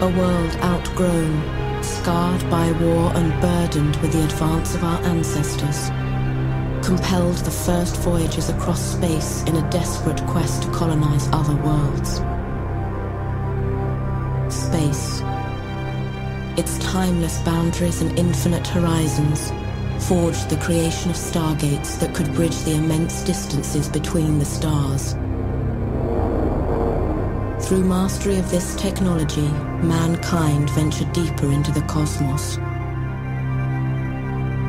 A world outgrown, scarred by war and burdened with the advance of our ancestors, compelled the first voyages across space in a desperate quest to colonize other worlds. Space. Its timeless boundaries and infinite horizons forged the creation of stargates that could bridge the immense distances between the stars. Through mastery of this technology, mankind ventured deeper into the cosmos.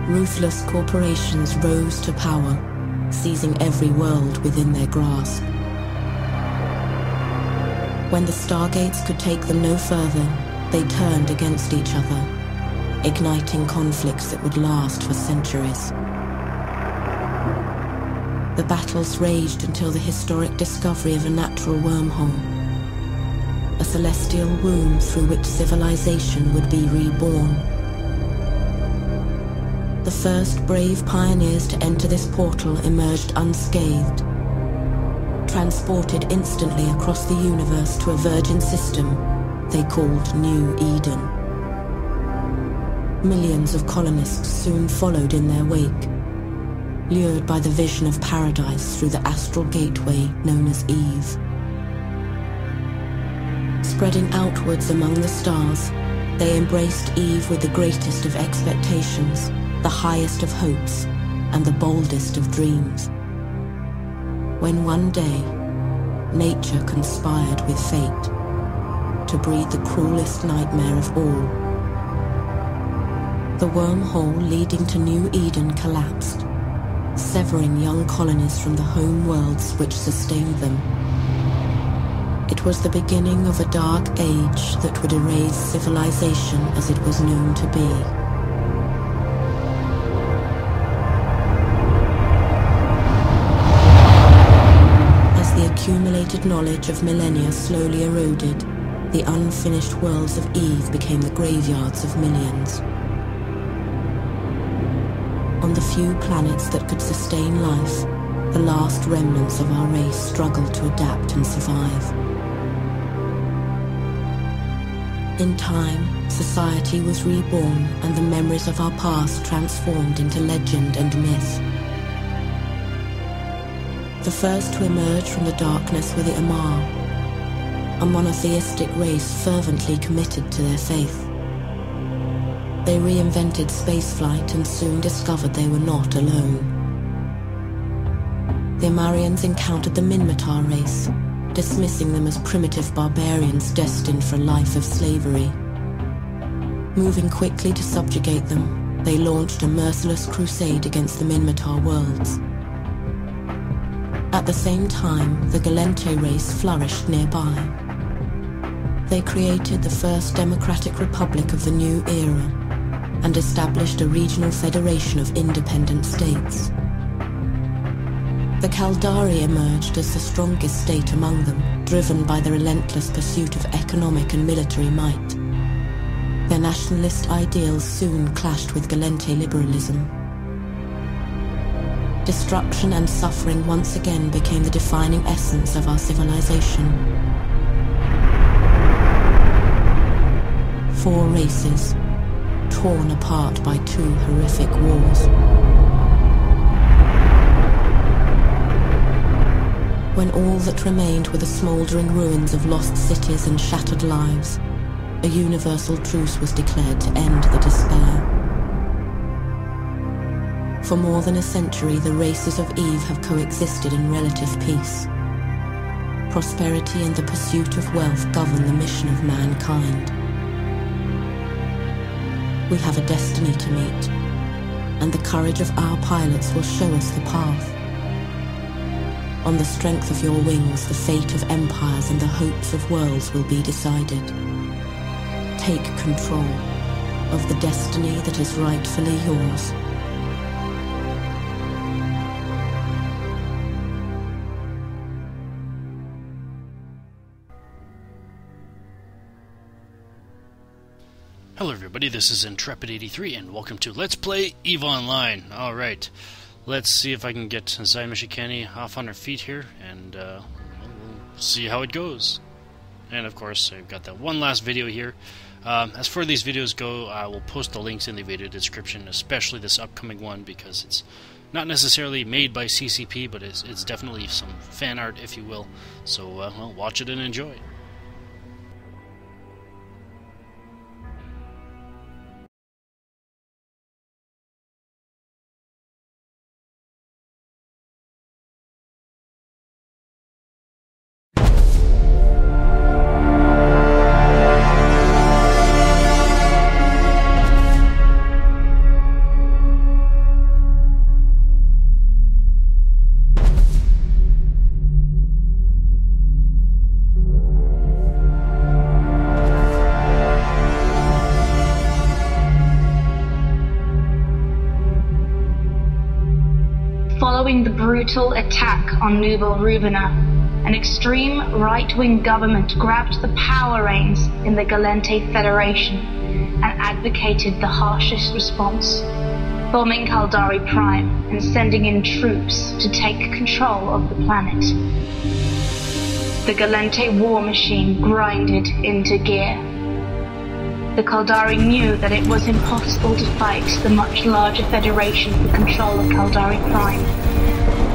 Ruthless corporations rose to power, seizing every world within their grasp. When the stargates could take them no further, they turned against each other, igniting conflicts that would last for centuries. The battles raged until the historic discovery of a natural wormhole, a celestial womb through which civilization would be reborn. The first brave pioneers to enter this portal emerged unscathed, transported instantly across the universe to a virgin system they called New Eden. Millions of colonists soon followed in their wake, lured by the vision of paradise through the astral gateway known as Eve. Spreading outwards among the stars, they embraced Eve with the greatest of expectations, the highest of hopes, and the boldest of dreams. When one day, nature conspired with fate to breed the cruelest nightmare of all. The wormhole leading to New Eden collapsed, severing young colonies from the home worlds which sustained them. It was the beginning of a dark age that would erase civilization as it was known to be. As the accumulated knowledge of millennia slowly eroded, the unfinished worlds of Eve became the graveyards of millions. On the few planets that could sustain life, the last remnants of our race struggled to adapt and survive. In time, society was reborn and the memories of our past transformed into legend and myth. The first to emerge from the darkness were the Amar, a monotheistic race fervently committed to their faith. They reinvented spaceflight and soon discovered they were not alone. The Amarians encountered the Minmatar race, dismissing them as primitive barbarians destined for a life of slavery. Moving quickly to subjugate them, they launched a merciless crusade against the Minmatar worlds. At the same time, the Gallente race flourished nearby. They created the first democratic republic of the new era and established a regional federation of independent states. The Kaldari emerged as the strongest state among them, driven by the relentless pursuit of economic and military might. Their nationalist ideals soon clashed with Gallente liberalism. Destruction and suffering once again became the defining essence of our civilization. 4 races, torn apart by 2 horrific wars. When all that remained were the smouldering ruins of lost cities and shattered lives, a universal truce was declared to end the despair. For more than a century, the races of Eve have coexisted in relative peace. Prosperity and the pursuit of wealth govern the mission of mankind. We have a destiny to meet, and the courage of our pilots will show us the path. On the strength of your wings, the fate of empires and the hopes of worlds will be decided. Take control of the destiny that is rightfully yours. Hello everybody, this is Intrepid83 and welcome to Let's Play EVE Online. Alright, let's see if I can get Xi Mishikani off on her feet here and we'll see how it goes. And of course, I've got that one last video here. As far as these videos go, I will post the links in the video description, especially this upcoming one, because it's not necessarily made by CCP, but it's definitely some fan art, if you will. So, well, watch it and enjoy. Following the brutal attack on Nouvelle Rubina, an extreme right-wing government grabbed the power reins in the Galente Federation and advocated the harshest response, bombing Caldari Prime and sending in troops to take control of the planet. The Galente war machine grinded into gear. The Caldari knew that it was impossible to fight the much larger Federation for control of Caldari Prime.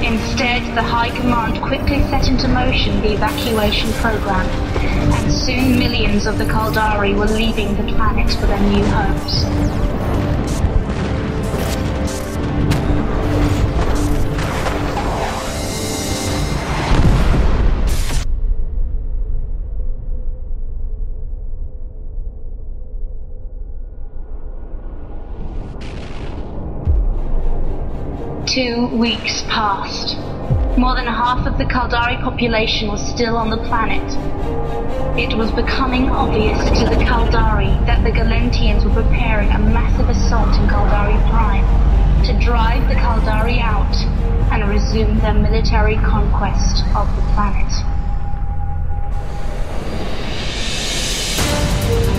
Instead, the High Command quickly set into motion the evacuation program, and soon millions of the Caldari were leaving the planet for their new homes. 2 weeks passed. More than half of the Caldari population was still on the planet. It was becoming obvious to the Caldari that the Galentians were preparing a massive assault in Caldari Prime to drive the Caldari out and resume their military conquest of the planet.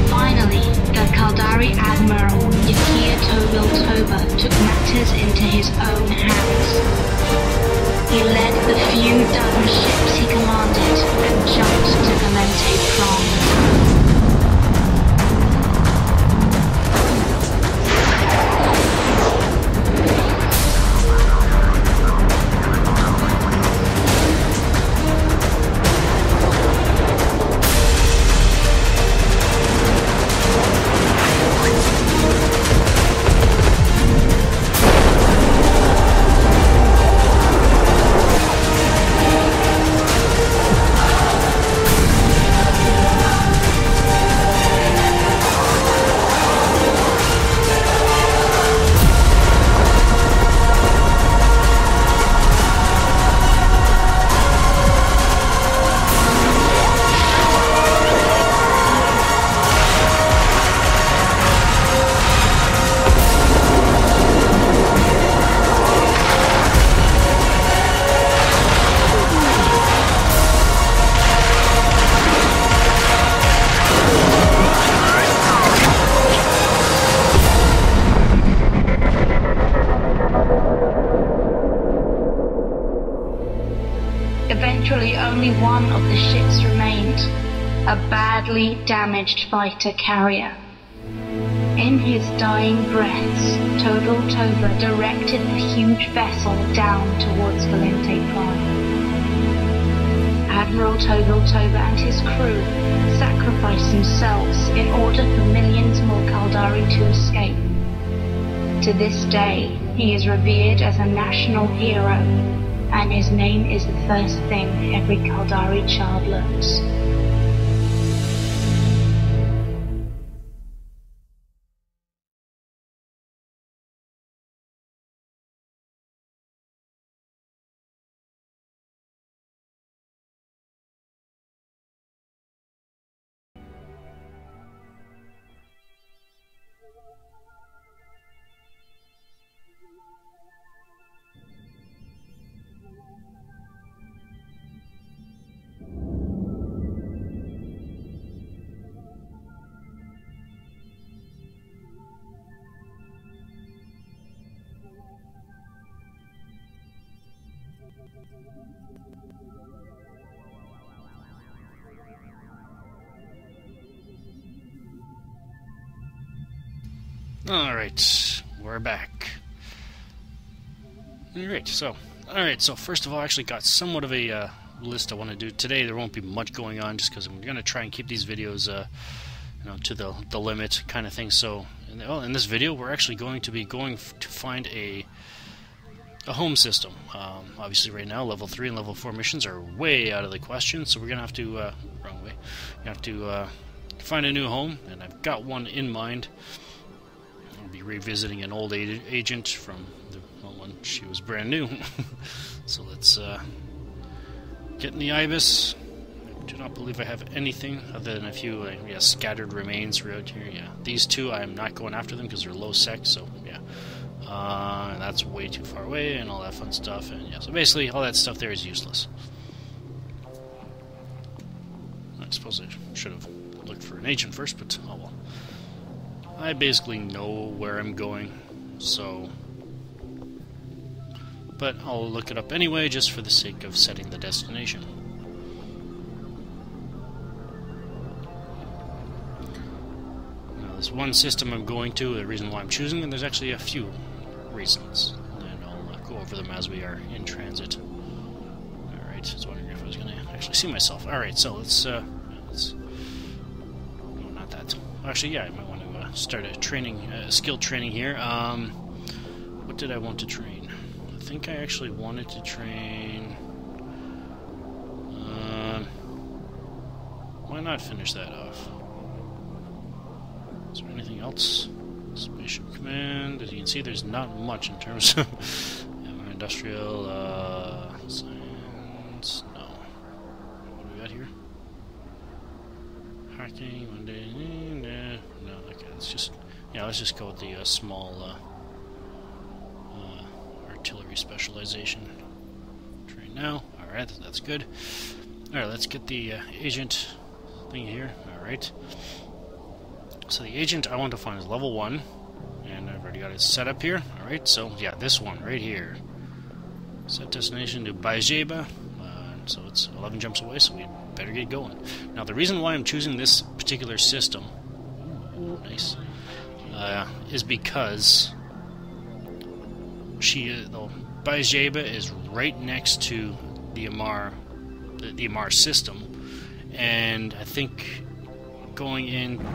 Finally, the Caldari Admiral Yakia Tovil Toba took matters into his own hands. He led the few dozen ships he commanded and jumped to Galente Prime. Eventually, only one of the ships remained, a badly damaged fighter carrier. In his dying breaths, Tovil Toba directed the huge vessel down towards Galente Prime. Admiral Tovil Toba and his crew sacrificed themselves in order for millions more Caldari to escape. To this day, he is revered as a national hero, and his name is the first thing every Caldari child learns. Alright, we're back. Alright, so first of all, I actually got somewhat of a list I want to do today. There won't be much going on just because I'm going to try and keep these videos to the limit kind of thing. So in this video, we're actually going to be going to find a home system. Obviously right now, level 3 and level 4 missions are way out of the question, so we're going to have to, wrong way, you have to find a new home, and I've got one in mind. I'll be revisiting an old agent from when she was brand new. So let's get in the Ibis. I do not believe I have anything other than a few scattered remains throughout here. Yeah, these two I'm not going after them because they're low sec, so yeah. And that's way too far away and all that fun stuff, and yeah, so basically all that stuff there is useless. I suppose I should have looked for an agent first, but oh well. I basically know where I'm going, so... But I'll look it up anyway, just for the sake of setting the destination. Now, there's one system I'm going to, the reason why I'm choosing, and there's actually a few reasons, and I'll go over them as we are in transit. Alright, I was wondering if I was going to actually see myself. Alright, so let's no, not that. Actually, yeah, I might want to start a training, skill training here. What did I want to train? I think I actually wanted to train... why not finish that off? Is there anything else? Spaceship Command. As you can see, there's not much in terms of industrial, science... No. What do we got here? Hacking, one day... No, okay, let's just go with the small... artillery specialization. Train now. Alright, that's good. Alright, let's get the agent thing here. Alright. So the agent I want to find is level 1. And I've already got it set up here. Alright, so yeah, this one right here. Set destination to Baijeba. So it's 11 jumps away, so we better get going. Now the reason why I'm choosing this particular system... Ooh, nice. Is because... Baijeba is right next to the Amar system, and I think going in,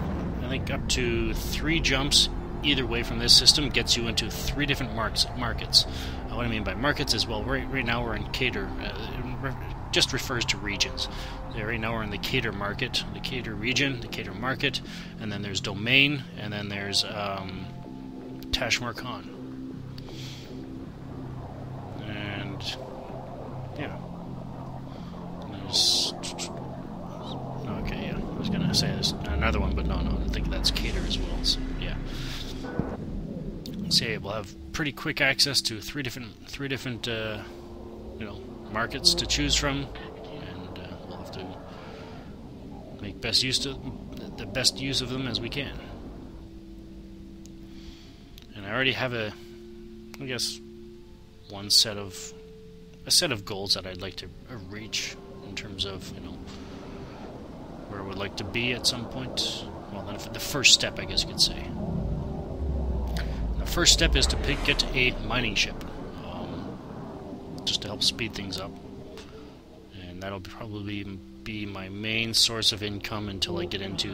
up to 3 jumps either way from this system gets you into 3 different markets. What I mean by markets is, well, right now we're in Cater. It just refers to regions. Right now we're in the Cater market, the Cater region, the Cater market, and then there's Domain, and then there's Tashmar Khan. Yeah. There's... Okay, yeah. I was gonna say there's another one, but no, I think that's Cater as well, so yeah. So yeah, we'll have pretty quick access to three different markets to choose from, and we'll have to make the best use of them as we can. And I already have a set of goals that I'd like to reach in terms of, where I would like to be at some point. Well, then the first step, I guess you could say. The first step is to get a mining ship, just to help speed things up. And that'll probably be my main source of income until I get into,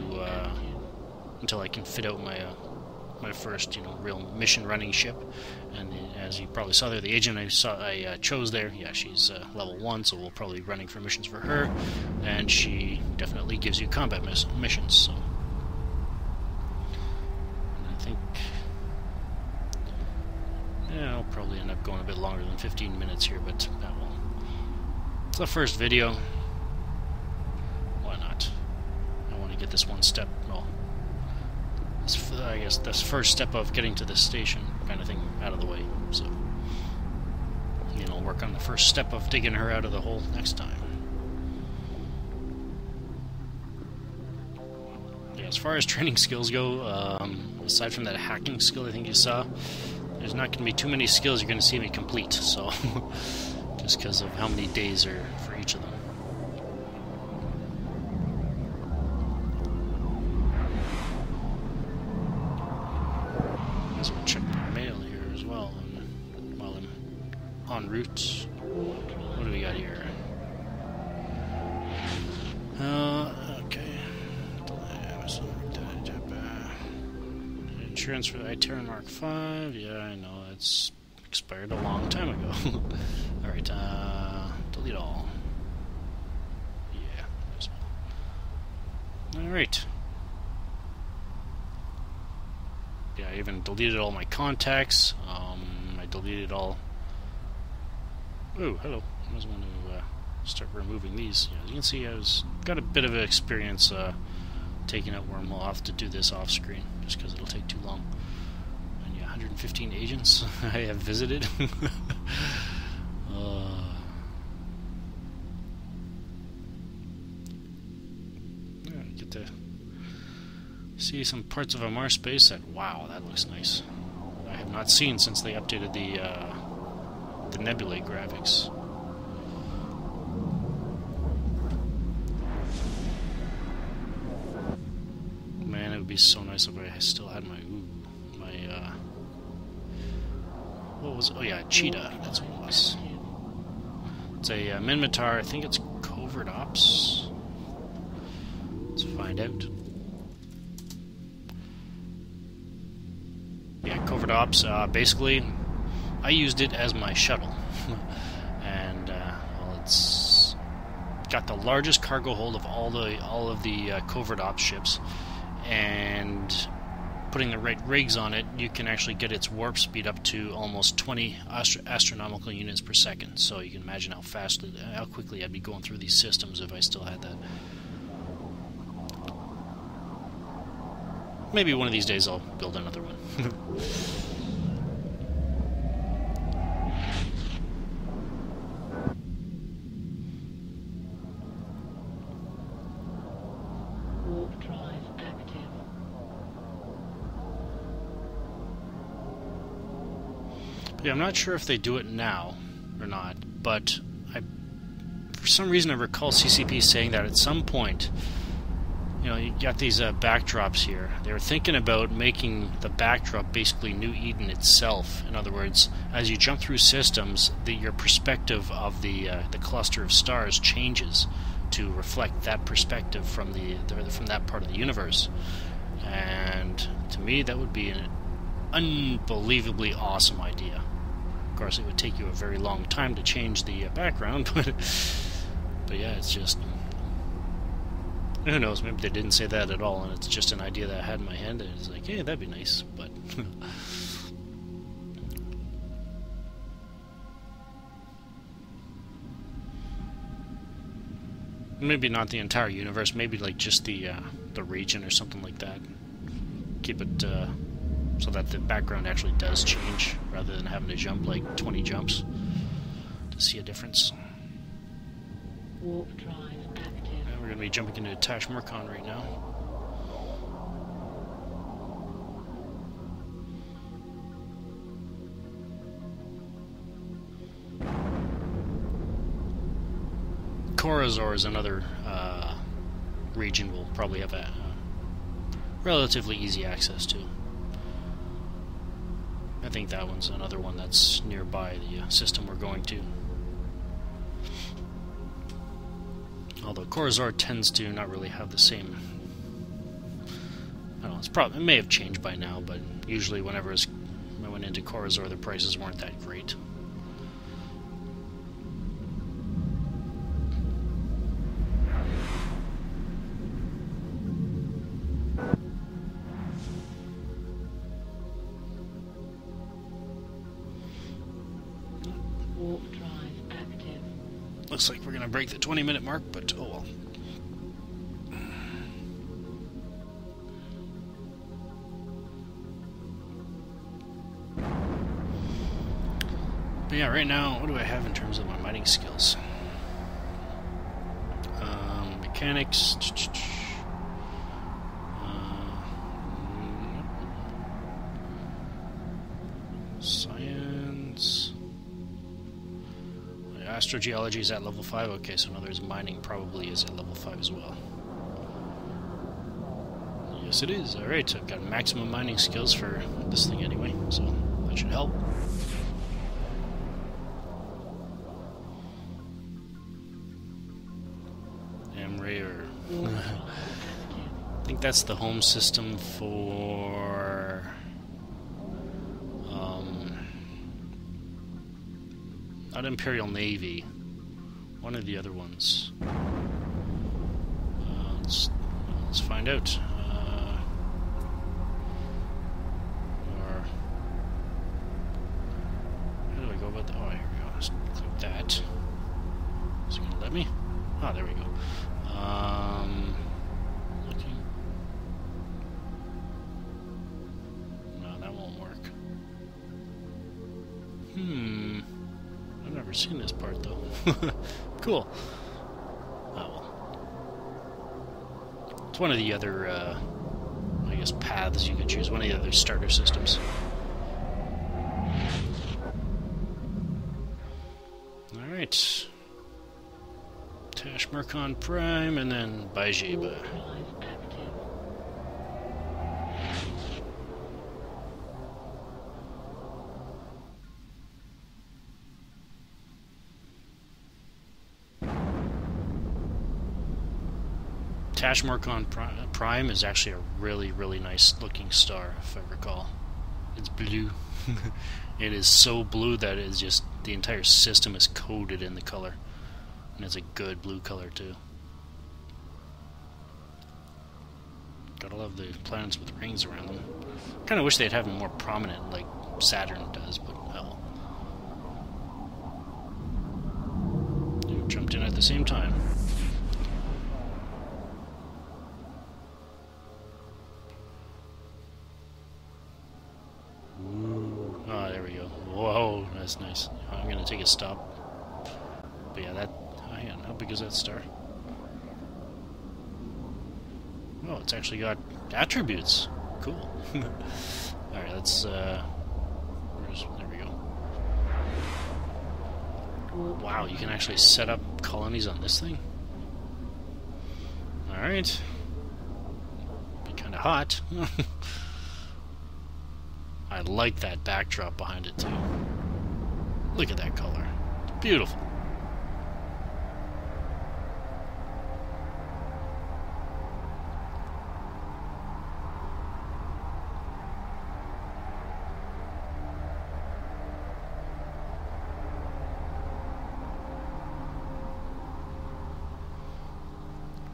until I can fit out my first, real mission running ship. And as you probably saw there, the agent I chose there, yeah, she's level 1, so we'll probably be running for missions for her, and she definitely gives you combat missions. So and I think, yeah, I'll probably end up going a bit longer than 15 minutes here, but that will. It's the first video. Why not? I want to get this one step. Well, I guess this first step of getting to this station kind of thing out of the way, so work on the first step of digging her out of the hole next time. Yeah, as far as training skills go, aside from that hacking skill I think you saw, there's not going to be too many skills you're going to see me complete, so just because of how many days are for each of them. en route. What do we got here? Okay. Insurance for the iTerran Mark 5. Yeah, I know. It's expired a long time ago. Alright, delete all. Yeah, there's all. Alright. Yeah, I even deleted all my contacts. I deleted all... Oh, hello. I was going to start removing these. Yeah, as you can see, got a bit of experience taking out wormhole. I'll have to do this off screen just because it'll take too long. And yeah, 115 agents I have visited. Yeah, get to see some parts of a Mars space that, wow, that looks nice. I have not seen since they updated the nebulae graphics. Man, it would be so nice if I still had my what was it? Oh yeah, Cheetah, that's what it was. It's a Minmatar, I think it's Covert Ops. Let's find out. Yeah, Covert Ops, basically, I used it as my shuttle. And, well, it's got the largest cargo hold of all of the Covert Ops ships. And putting the right rigs on it, you can actually get its warp speed up to almost 20 astronomical units per second. So you can imagine how quickly I'd be going through these systems if I still had that. Maybe one of these days I'll build another one. Warp drive active. Yeah, I'm not sure if they do it now or not, but for some reason I recall CCP saying that at some point, you know, you got these backdrops here. They were thinking about making the backdrop basically New Eden itself. In other words, as you jump through systems, your perspective of the cluster of stars changes to reflect that perspective from that part of the universe. And to me, that would be an unbelievably awesome idea. Of course, it would take you a very long time to change the background, but yeah, it's just... Who knows, maybe they didn't say that at all, and it's just an idea that I had in my head, and it's like, hey, that'd be nice, but... Maybe not the entire universe, maybe like just the region or something like that. Keep it so that the background actually does change, rather than having to jump like 20 jumps to see a difference. Warp drive active. And we're going to be jumping into Tash Murkon right now. Corazor is another region we'll probably have a relatively easy access to. I think that one's another one that's nearby the system we're going to. Although Corazor tends to not really have the same... I don't know, it may have changed by now, but usually whenever I went into Corazor, the prices weren't that great. Warp drive active. Looks like we're going to break the 20-minute mark, but oh well. But yeah, right now, what do I have in terms of my mining skills? Mechanics. Science. Astrogeology is at level 5. Okay, so in other words, mining probably is at level 5 as well. Yes, it is. Alright, I've got maximum mining skills for this thing anyway, so that should help. I think that's the home system for not Imperial Navy, one of the other ones. Let's find out. Or how do I go about that? Oh, here we go. Let's click that. Is it gonna let me? Oh, there we go. Looking. No, that won't work. I've never seen this part though. Cool. Oh well. It's one of the other, I guess, paths you could choose. One of the other starter systems. Alright. Tashmercon Prime, and then Bajeba. Tashmercon Prime is actually a really, really nice looking star, if I recall. It's blue. It is so blue that it is just, the entire system is coated in the color. And it's a good blue color too. Gotta love the planets with rings around them. Kinda wish they'd have them more prominent like Saturn does, but hell. You jumped in at the same time. Ooh. Oh, there we go. Whoa, that's nice. I'm gonna take a stop. But yeah, that... hang on, how big is that star? Oh, it's actually got attributes. Cool. Alright, let's... there we go. Wow, you can actually set up colonies on this thing? Alright. Be kinda hot. I like that backdrop behind it too. Look at that color. It's beautiful.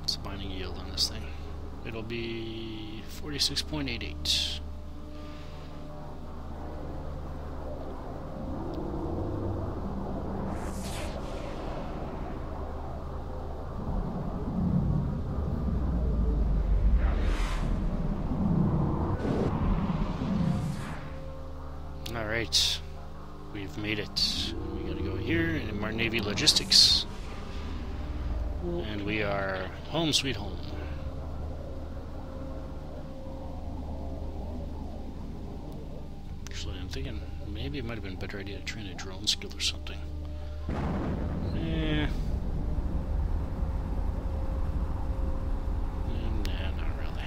What's the binding yield on this thing? It'll be 46.88. Alright, we've made it. We gotta go here in our Navy Logistics. And we are home sweet home. Actually, I'm thinking maybe it might have been a better idea to train a drone skill or something. Nah, not really.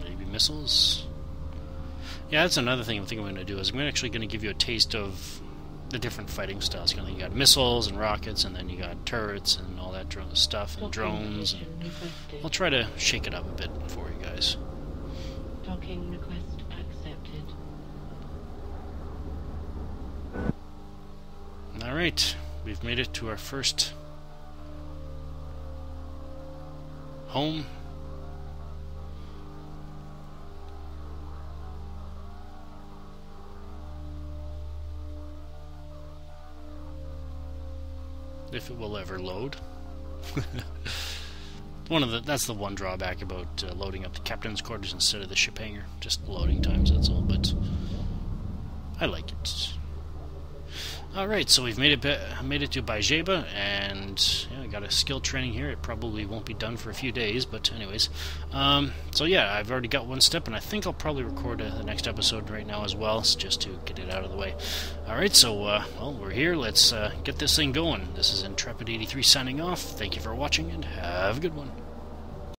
Maybe missiles? Yeah, that's another thing I think I'm going to do, is I'm actually going to give you a taste of the different fighting styles. You got missiles and rockets, and then you got turrets and all that stuff, and drones. And I'll try to shake it up a bit for you guys. Docking request accepted. Alright, we've made it to our first home. If it will ever load. That's the one drawback about loading up the captain's quarters instead of the ship hangar. Just loading times, that's all, but I like it. Alright, so we've made it to Bajeba, and yeah, I got a skill training here. It probably won't be done for a few days, but anyways. So yeah, I've already got one step, and I think I'll probably record the next episode right now as well, just to get it out of the way. Alright, so, well, we're here. Let's get this thing going. This is Intrepid83 signing off. Thank you for watching, and have a good one.